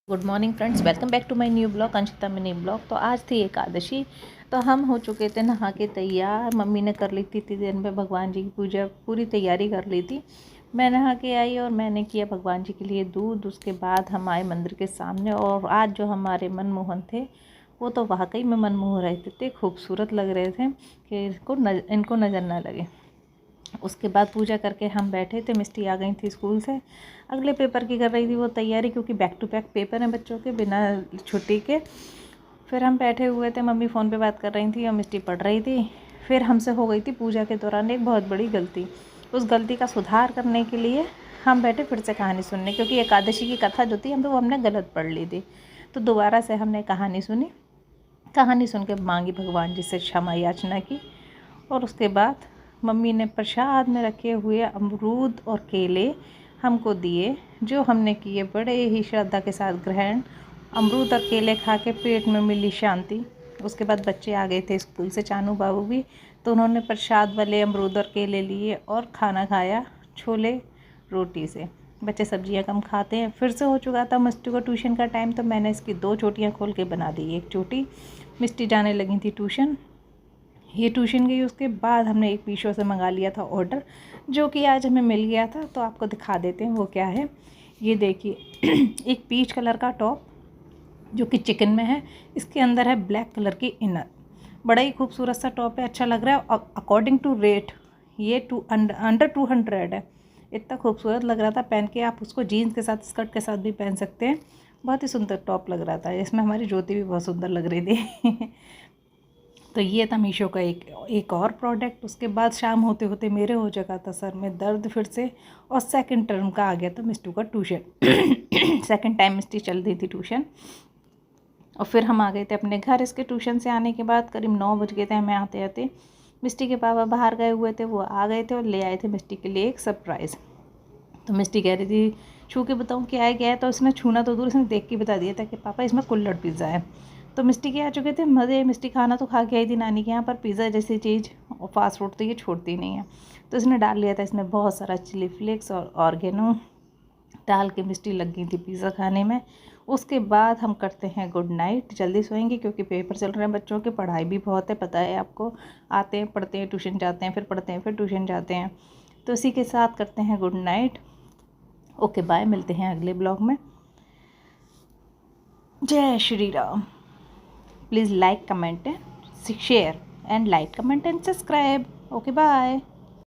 Good morning friends, welcome back to my new blog Anshita mini blog. तो आज थी एकादशी, तो हम हो चुके थे नहा के तैयार। मम्मी ने कर ली थी इतनी देर में भगवान जी की पूजा, पूरी तैयारी कर ली थी। मैं नहा के आई और मैंने किया भगवान जी के लिए दूध। उसके बाद हम आए मंदिर के सामने और आज जो हमारे मनमोहन थे वो तो वाकई में मनमोह रहे थे, खूबसूरत लग रहे थे कि इनको नज़र ना लगे। उसके बाद पूजा करके हम बैठे थे। मिस्टी आ गई थी स्कूल से, अगले पेपर की कर रही थी वो तैयारी, क्योंकि बैक टू बैक पेपर हैं बच्चों के बिना छुट्टी के। फिर हम बैठे हुए थे, मम्मी फ़ोन पे बात कर रही थी और मिस्टी पढ़ रही थी। फिर हमसे हो गई थी पूजा के दौरान एक बहुत बड़ी गलती। उस गलती का सुधार करने के लिए हम बैठे फिर से कहानी सुनने, क्योंकि एकादशी की कथा जो थी वो हमने गलत पढ़ ली थी। तो दोबारा से हमने कहानी सुनी, कहानी सुन के मांगी भगवान जी से क्षमा याचना की। और उसके बाद मम्मी ने प्रसाद में रखे हुए अमरूद और केले हमको दिए, जो हमने किए बड़े ही श्रद्धा के साथ ग्रहण। अमरूद और केले खा के पेट में मिली शांति। उसके बाद बच्चे आ गए थे स्कूल से, चानू बाबू भी, तो उन्होंने प्रसाद वाले अमरूद और केले लिए और खाना खाया छोले रोटी से। बच्चे सब्जियां कम खाते हैं। फिर से हो चुका था मिस्टी को ट्यूशन का टाइम, तो मैंने इसकी 2 चोटियाँ खोल के बना दी। एक चोटी मिस्टी जाने लगी थी ट्यूशन, ये ट्यूशन गई। उसके बाद हमने एक मीशो से मंगा लिया था ऑर्डर, जो कि आज हमें मिल गया था। तो आपको दिखा देते हैं वो क्या है। ये देखिए एक पीच कलर का टॉप जो कि चिकन में है, इसके अंदर है ब्लैक कलर की इनर। बड़ा ही खूबसूरत सा टॉप है, अच्छा लग रहा है। अकॉर्डिंग टू रेट ये अंडर 200 है। इतना खूबसूरत लग रहा था पहन के। आप उसको जीन्स के साथ, स्कर्ट के साथ भी पहन सकते हैं। बहुत ही सुंदर टॉप लग रहा था। इसमें हमारी ज्योति भी बहुत सुंदर लग रही थी तो ये था मीशो का एक और प्रोडक्ट। उसके बाद शाम होते होते मेरे हो चुका था सर में दर्द फिर से, और सेकंड टर्म का आ गया था मिस्टू का ट्यूशन सेकंड टाइम मिस्टी चल रही थी ट्यूशन। और फिर हम आ गए थे अपने घर। इसके ट्यूशन से आने के बाद करीब 9 बज गए थे हमें आते आते। मिस्टी के पापा बाहर गए हुए थे, वो आ गए थे और ले आए थे मिस्टी के लिए एक सरप्राइज़। तो मिस्टी कह रही थी छू के बताऊँ क्या है क्या है, तो उसने छूना तो दूर, इसने देख के बता दिया था कि पापा इसमें कुल्हड़ पिज़्ज़ा है। तो मिस्टी के आ चुके थे मज़े। मिस्टी खाना तो खा के आई थी नानी के यहाँ, पर पिज़्ज़ा जैसी चीज़ और फास्ट फूड तो ये छोड़ती नहीं है। तो इसने डाल लिया था इसमें बहुत सारा चिली फ्लेक्स और ऑर्गेनो डाल के। मिस्टी लग गई थी पिज़्ज़ा खाने में। उसके बाद हम करते हैं गुड नाइट, जल्दी सोएंगे क्योंकि पेपर चल रहे हैं बच्चों के। पढ़ाई भी बहुत है, पता है आपको। आते हैं, पढ़ते हैं, ट्यूशन जाते हैं, फिर पढ़ते हैं, फिर ट्यूशन जाते हैं। तो इसी के साथ करते हैं गुड नाइट। ओके बाय, मिलते हैं अगले ब्लॉग में। जय Shri Ram. Please like, comment, share and like, comment and subscribe. Okay bye.